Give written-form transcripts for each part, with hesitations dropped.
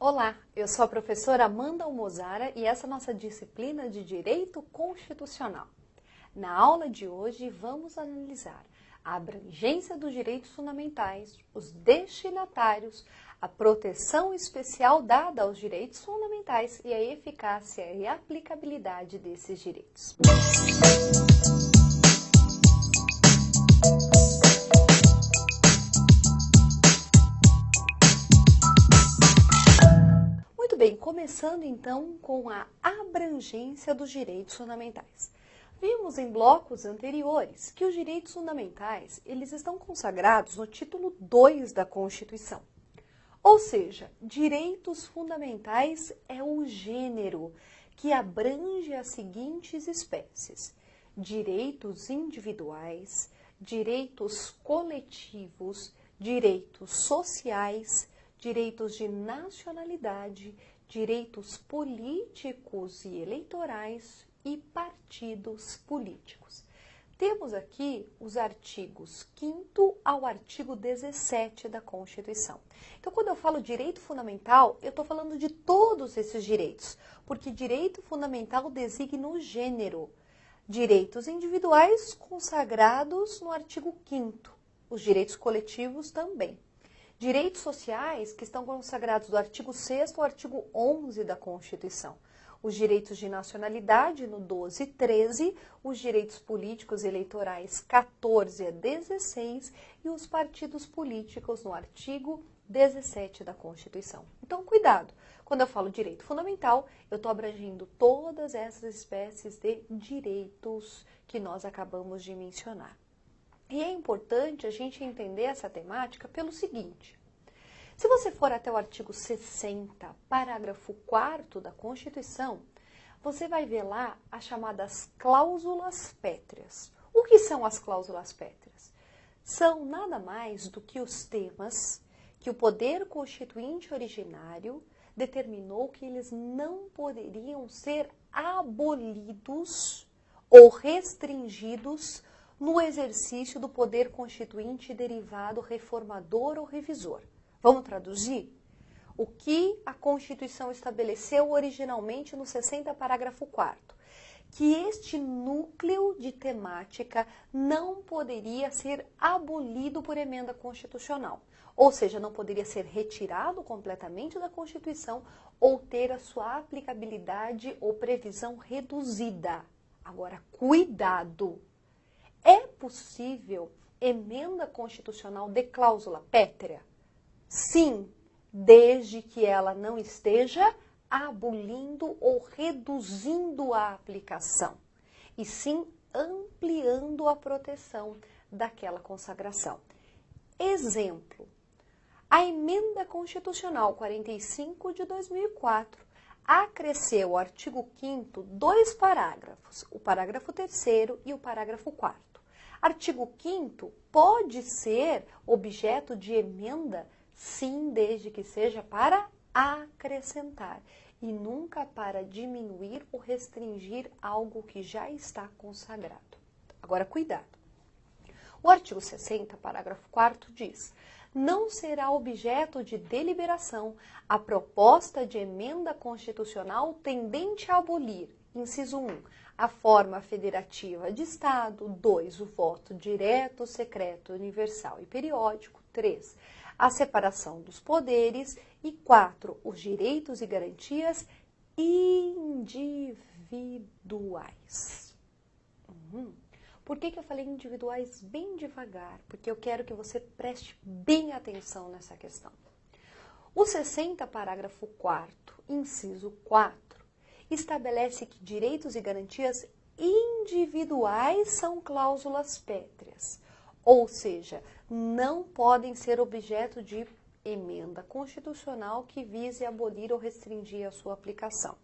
Olá, eu sou a professora Amanda Almozara e essa é a nossa disciplina de Direito Constitucional. Na aula de hoje vamos analisar a abrangência dos direitos fundamentais, os destinatários, a proteção especial dada aos direitos fundamentais e a eficácia e aplicabilidade desses direitos. Muito bem, começando então com a abrangência dos direitos fundamentais. Vimos em blocos anteriores que os direitos fundamentais, eles estão consagrados no título 2 da Constituição. Ou seja, direitos fundamentais é o gênero que abrange as seguintes espécies: direitos individuais, direitos coletivos, direitos sociais, direitos de nacionalidade, direitos políticos e eleitorais e partidos políticos. Temos aqui os artigos 5º ao artigo 17 da Constituição. Então, quando eu falo direito fundamental, eu estou falando de todos esses direitos, porque direito fundamental designa o gênero. Direitos individuais consagrados no artigo 5º, os direitos coletivos também. Direitos sociais que estão consagrados do artigo 6º ao artigo 11 da Constituição. Os direitos de nacionalidade no 12 e 13, os direitos políticos e eleitorais 14 a 16 e os partidos políticos no artigo 17 da Constituição. Então, cuidado! Quando eu falo direito fundamental, eu estou abrangendo todas essas espécies de direitos que nós acabamos de mencionar. E é importante a gente entender essa temática pelo seguinte: se você for até o artigo 60, parágrafo 4º da Constituição, você vai ver lá as chamadas cláusulas pétreas. O que são as cláusulas pétreas? São nada mais do que os temas que o poder constituinte originário determinou que eles não poderiam ser abolidos ou restringidos no exercício do poder constituinte derivado reformador ou revisor. Vamos traduzir? O que a Constituição estabeleceu originalmente no 60, parágrafo 4º? Que este núcleo de temática não poderia ser abolido por emenda constitucional. Ou seja, não poderia ser retirado completamente da Constituição ou ter a sua aplicabilidade ou previsão reduzida. Agora, cuidado! É possível emenda constitucional de cláusula pétrea? Sim, desde que ela não esteja abolindo ou reduzindo a aplicação, e sim ampliando a proteção daquela consagração. Exemplo, a emenda constitucional 45 de 2004 acresceu ao artigo 5º 2 parágrafos, o parágrafo 3º e o parágrafo 4º. Artigo 5º pode ser objeto de emenda, sim, desde que seja para acrescentar e nunca para diminuir ou restringir algo que já está consagrado. Agora, cuidado. O artigo 60, parágrafo 4º diz: não será objeto de deliberação a proposta de emenda constitucional tendente a abolir, inciso 1, a forma federativa de Estado, 2, o voto direto, secreto, universal e periódico, 3, a separação dos poderes e 4, os direitos e garantias individuais. Por que eu falei individuais bem devagar? Porque eu quero que você preste bem atenção nessa questão. O 60, parágrafo 4º, inciso 4, estabelece que direitos e garantias individuais são cláusulas pétreas, ou seja, não podem ser objeto de emenda constitucional que vise abolir ou restringir a sua aplicação.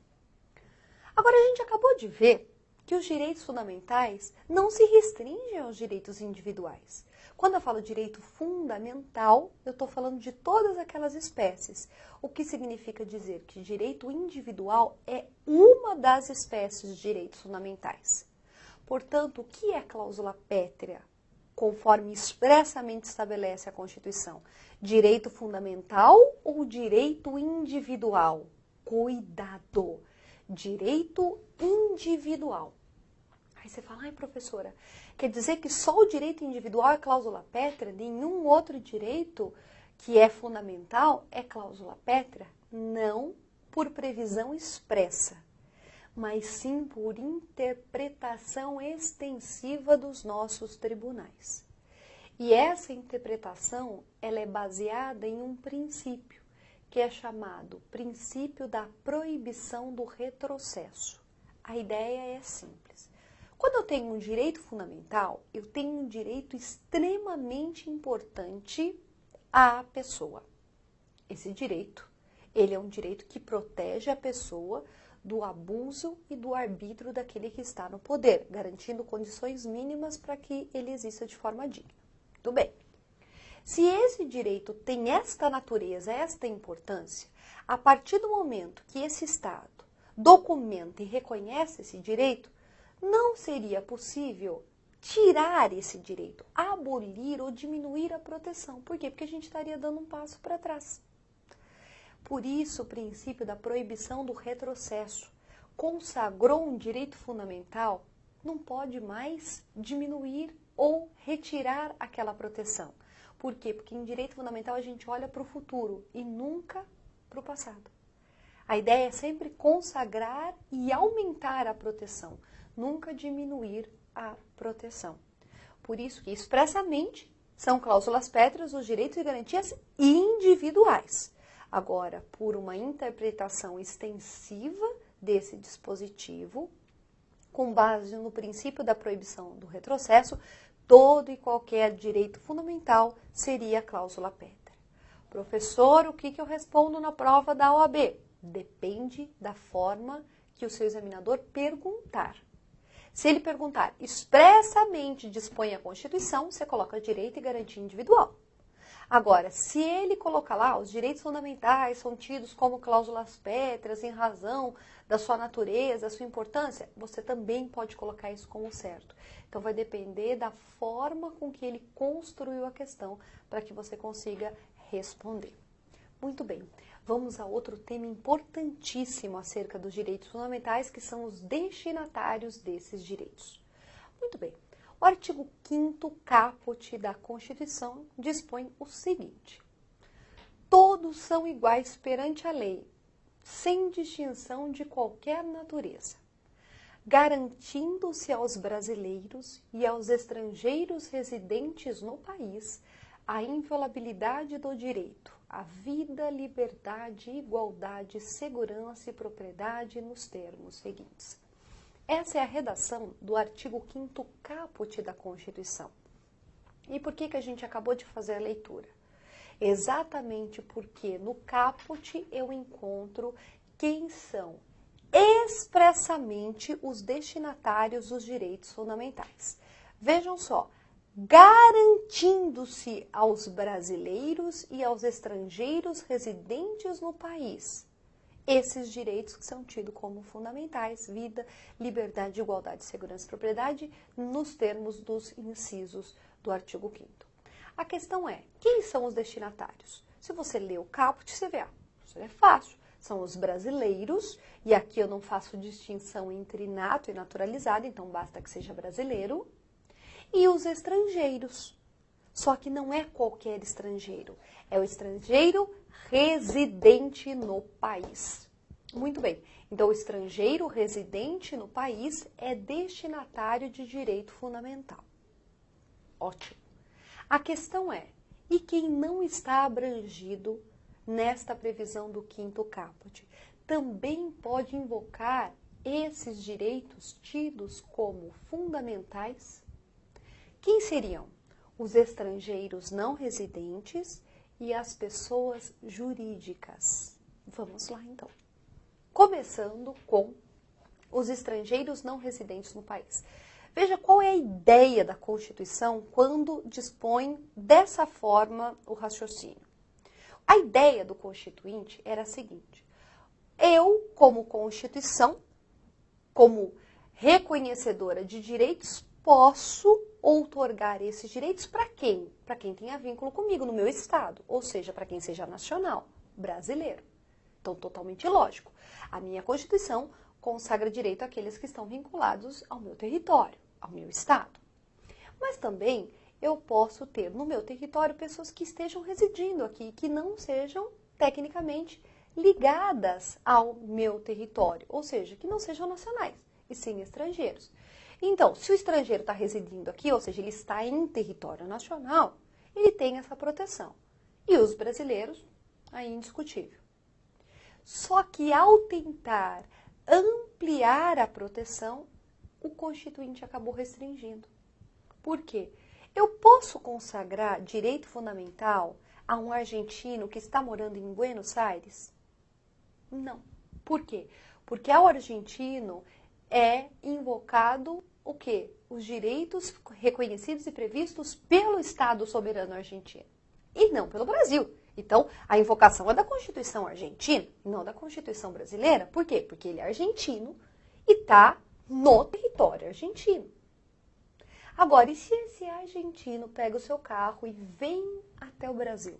Agora, a gente acabou de ver que os direitos fundamentais não se restringem aos direitos individuais. Quando eu falo direito fundamental, eu estou falando de todas aquelas espécies, o que significa dizer que direito individual é uma das espécies de direitos fundamentais. Portanto, o que é cláusula pétrea? conforme expressamente estabelece a Constituição? Direito fundamental ou direito individual? Cuidado! Direito individual. Aí você fala, ai professora, quer dizer que só o direito individual é cláusula pétrea? Nenhum outro direito que é fundamental é cláusula pétrea? Não por previsão expressa, mas sim por interpretação extensiva dos nossos tribunais. E essa interpretação, ela é baseada em um princípio, que é chamado princípio da proibição do retrocesso. A ideia é simples. Quando eu tenho um direito fundamental, eu tenho um direito extremamente importante à pessoa. Esse direito, ele é um direito que protege a pessoa do abuso e do arbítrio daquele que está no poder, garantindo condições mínimas para que ele exista de forma digna. Tudo bem. Se esse direito tem esta natureza, esta importância, a partir do momento que esse Estado documenta e reconhece esse direito, não seria possível tirar esse direito, abolir ou diminuir a proteção. Por quê? Porque a gente estaria dando um passo para trás. Por isso, o princípio da proibição do retrocesso consagrou um direito fundamental, não pode mais diminuir ou retirar aquela proteção. Por quê? Porque em direito fundamental a gente olha para o futuro e nunca para o passado. A ideia é sempre consagrar e aumentar a proteção, nunca diminuir a proteção. Por isso que expressamente são cláusulas pétreas os direitos e garantias individuais. Agora, por uma interpretação extensiva desse dispositivo, com base no princípio da proibição do retrocesso, todo e qualquer direito fundamental seria cláusula pétrea. Professor, o que eu respondo na prova da OAB? Depende da forma que o seu examinador perguntar. Se ele perguntar expressamente dispõe a Constituição, você coloca direito e garantia individual. Agora, se ele colocar lá, os direitos fundamentais são tidos como cláusulas pétreas em razão da sua natureza, da sua importância, você também pode colocar isso como certo. Então, vai depender da forma com que ele construiu a questão para que você consiga responder. Muito bem, vamos a outro tema importantíssimo acerca dos direitos fundamentais, que são os destinatários desses direitos. Muito bem. O artigo 5º caput da Constituição dispõe o seguinte: todos são iguais perante a lei, sem distinção de qualquer natureza, garantindo-se aos brasileiros e aos estrangeiros residentes no país a inviolabilidade do direito à vida, liberdade, igualdade, segurança e propriedade nos termos seguintes. Essa é a redação do artigo 5º caput da Constituição. E por que a gente acabou de fazer a leitura? Exatamente porque no caput eu encontro quem são expressamente os destinatários dos direitos fundamentais. Vejam só, garantindo-se aos brasileiros e aos estrangeiros residentes no país esses direitos que são tidos como fundamentais, vida, liberdade, igualdade, segurança e propriedade, nos termos dos incisos do artigo 5º. A questão é, quem são os destinatários? Se você lê o caput, você vê, isso é fácil, são os brasileiros, e aqui eu não faço distinção entre nato e naturalizado, então basta que seja brasileiro, e os estrangeiros. Só que não é qualquer estrangeiro, é o estrangeiro residente no país. Muito bem, então o estrangeiro residente no país é destinatário de direito fundamental. Ótimo. A questão é, e quem não está abrangido nesta previsão do 5º caput? Também pode invocar esses direitos tidos como fundamentais? Quem seriam? Os estrangeiros não residentes e as pessoas jurídicas. Vamos lá, então. Começando com os estrangeiros não residentes no país. Veja qual é a ideia da Constituição quando dispõe dessa forma o raciocínio. A ideia do Constituinte era a seguinte: como Constituição, como reconhecedora de direitos posso outorgar esses direitos para quem? Para quem tenha vínculo comigo no meu estado, ou seja, para quem seja nacional, brasileiro. Então, totalmente lógico. A minha Constituição consagra direito àqueles que estão vinculados ao meu território, ao meu estado. Mas também eu posso ter no meu território pessoas que estejam residindo aqui, que não sejam tecnicamente ligadas ao meu território, ou seja, que não sejam nacionais, e sim estrangeiros. Então, se o estrangeiro está residindo aqui, ou seja, ele está em território nacional, ele tem essa proteção. E os brasileiros, aí indiscutível. Só que ao tentar ampliar a proteção, o Constituinte acabou restringindo. Por quê? Eu posso consagrar direito fundamental a um argentino que está morando em Buenos Aires? Não. Por quê? Porque ao argentino é invocado o quê? Os direitos reconhecidos e previstos pelo Estado soberano argentino. E não pelo Brasil. Então, a invocação é da Constituição argentina, não da Constituição brasileira. Por quê? Porque ele é argentino e está no território argentino. Agora, e se esse argentino pega o seu carro e vem até o Brasil?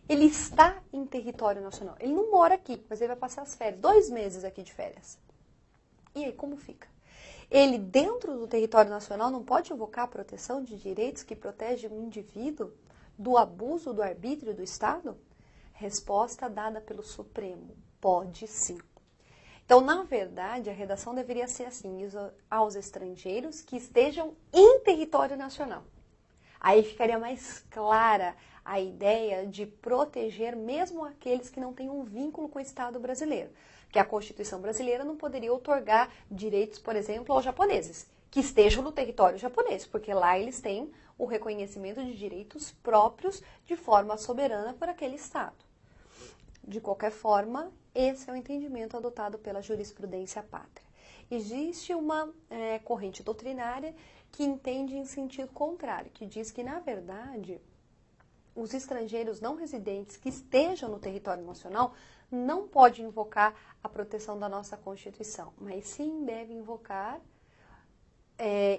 Ele está em território nacional. Ele não mora aqui, mas ele vai passar as férias, 2 meses aqui de férias. E aí, como fica? Ele, dentro do território nacional, não pode invocar a proteção de direitos que protegem o indivíduo do abuso do arbítrio do Estado? Resposta dada pelo Supremo: pode sim. Então, na verdade, a redação deveria ser assim: aos estrangeiros que estejam em território nacional. Aí ficaria mais clara a ideia de proteger mesmo aqueles que não têm um vínculo com o Estado brasileiro. Que a Constituição brasileira não poderia outorgar direitos, por exemplo, aos japoneses, que estejam no território japonês, porque lá eles têm o reconhecimento de direitos próprios de forma soberana por aquele Estado. De qualquer forma, esse é o entendimento adotado pela jurisprudência pátria. Existe uma corrente doutrinária que entende em sentido contrário, que diz que, na verdade, os estrangeiros não residentes que estejam no território nacional não podem invocar a proteção da nossa Constituição, mas sim devem invocar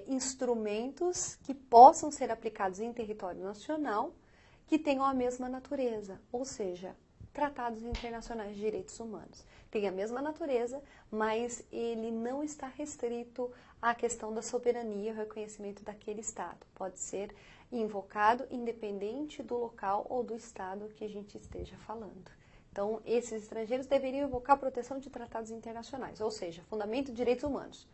instrumentos que possam ser aplicados em território nacional que tenham a mesma natureza, ou seja, tratados internacionais de direitos humanos. Tem a mesma natureza, mas ele não está restrito à questão da soberania e reconhecimento daquele Estado. Pode ser invocado independente do local ou do Estado que a gente esteja falando. Então, esses estrangeiros deveriam invocar a proteção de tratados internacionais, ou seja, fundamento de direitos humanos.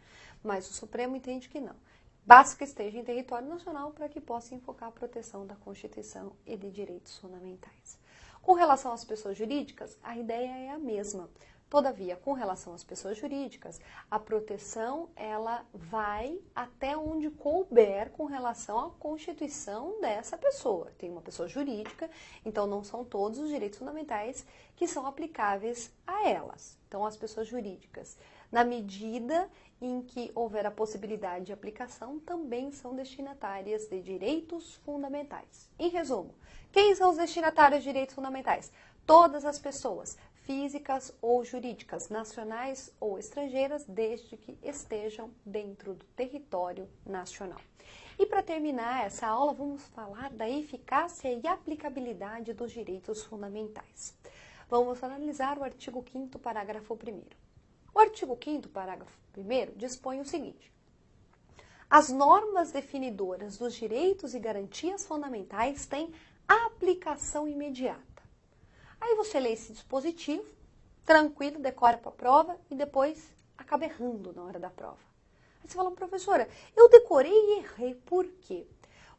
Mas o Supremo entende que não. Basta que esteja em território nacional para que possa invocar a proteção da Constituição e de direitos fundamentais. Com relação às pessoas jurídicas, a ideia é a mesma. Todavia, com relação às pessoas jurídicas, a proteção ela vai até onde couber com relação à constituição dessa pessoa. Tem uma pessoa jurídica, então não são todos os direitos fundamentais que são aplicáveis a elas. Então, as pessoas jurídicas, na medida em que houver a possibilidade de aplicação, também são destinatárias de direitos fundamentais. Em resumo, quem são os destinatários de direitos fundamentais? Todas as pessoas, físicas ou jurídicas, nacionais ou estrangeiras, desde que estejam dentro do território nacional. E para terminar essa aula, vamos falar da eficácia e aplicabilidade dos direitos fundamentais. Vamos analisar o artigo 5º, parágrafo 1º. O artigo 5º, parágrafo 1º, dispõe o seguinte: as normas definidoras dos direitos e garantias fundamentais têm aplicação imediata. Aí você lê esse dispositivo, tranquilo, decora para a prova e depois acaba errando na hora da prova. Aí você fala, professora, eu decorei e errei. Por quê?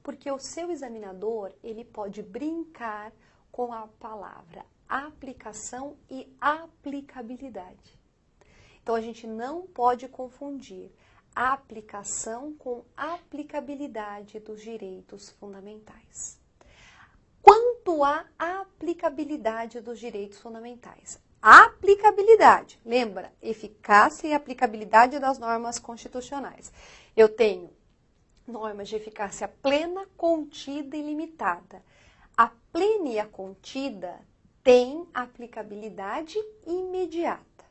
Porque o seu examinador, ele pode brincar com a palavra aplicação e aplicabilidade. Então, a gente não pode confundir a aplicação com aplicabilidade dos direitos fundamentais. Quanto à aplicabilidade dos direitos fundamentais. A aplicabilidade, lembra? Eficácia e aplicabilidade das normas constitucionais. Eu tenho normas de eficácia plena, contida e limitada. A plena e a contida têm aplicabilidade imediata.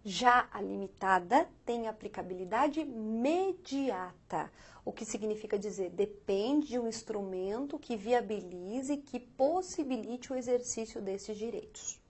Já a limitada tem aplicabilidade imediata, o que significa dizer depende de um instrumento que viabilize, que possibilite o exercício desses direitos.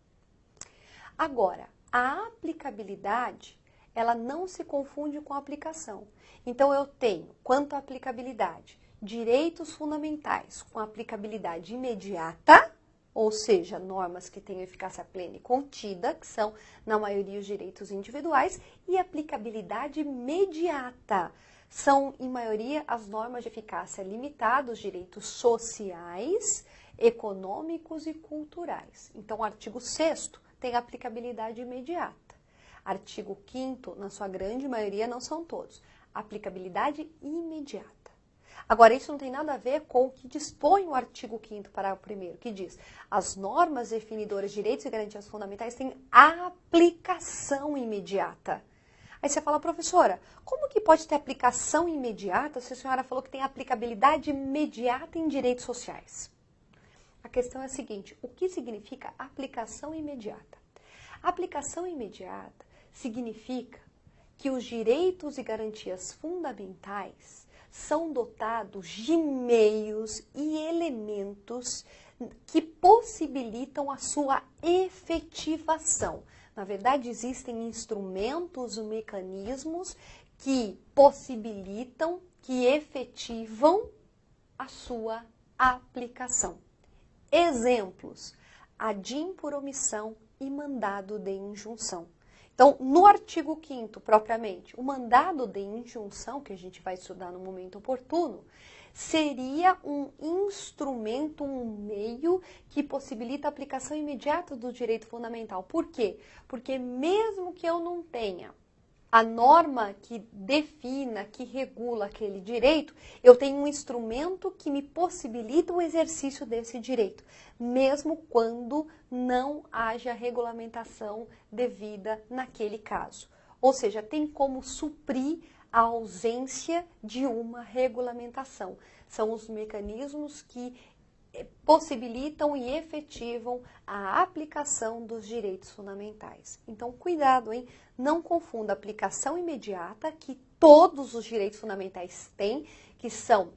Agora, a aplicabilidade, ela não se confunde com a aplicação. Então, eu tenho, quanto à aplicabilidade, direitos fundamentais com aplicabilidade imediata, ou seja, normas que têm eficácia plena e contida, que são, na maioria, os direitos individuais, e aplicabilidade imediata. São, em maioria, as normas de eficácia limitada, os direitos sociais, econômicos e culturais. Então, o artigo 6º tem aplicabilidade imediata. Artigo 5º, na sua grande maioria, não são todos. Aplicabilidade imediata. Agora, isso não tem nada a ver com o que dispõe o artigo 5º, parágrafo 1º, que diz: as normas definidoras de direitos e garantias fundamentais têm aplicação imediata. Aí você fala, professora, como que pode ter aplicação imediata se a senhora falou que tem aplicabilidade imediata em direitos sociais? A questão é a seguinte: o que significa aplicação imediata? Aplicação imediata significa que os direitos e garantias fundamentais são dotados de meios e elementos que possibilitam a sua efetivação. Na verdade, existem instrumentos, mecanismos que possibilitam, que efetivam a sua aplicação. Exemplos: ADIM por omissão e mandado de injunção. Então, no artigo 5º, propriamente, o mandado de injunção, que a gente vai estudar no momento oportuno, seria um instrumento, um meio que possibilita a aplicação imediata do direito fundamental. Por quê? Porque mesmo que eu não tenha a norma que defina, que regula aquele direito, eu tenho um instrumento que me possibilita o exercício desse direito, mesmo quando não haja regulamentação devida naquele caso. Ou seja, tem como suprir a ausência de uma regulamentação. São os mecanismos que possibilitam e efetivam a aplicação dos direitos fundamentais. Então, cuidado, hein? Não confunda a aplicação imediata, que todos os direitos fundamentais têm, que são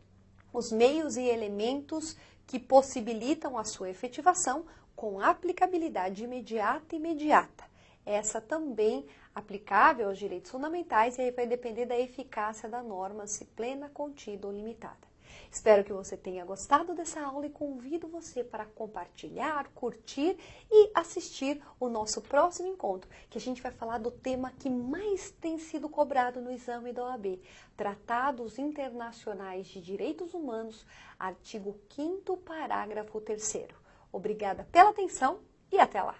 os meios e elementos que possibilitam a sua efetivação, com aplicabilidade imediata. Essa também aplicável aos direitos fundamentais, e aí vai depender da eficácia da norma, se plena, contida ou limitada. Espero que você tenha gostado dessa aula e convido você para compartilhar, curtir e assistir o nosso próximo encontro, que a gente vai falar do tema que mais tem sido cobrado no exame da OAB, Tratados Internacionais de Direitos Humanos, artigo 5º, parágrafo 3º. Obrigada pela atenção e até lá!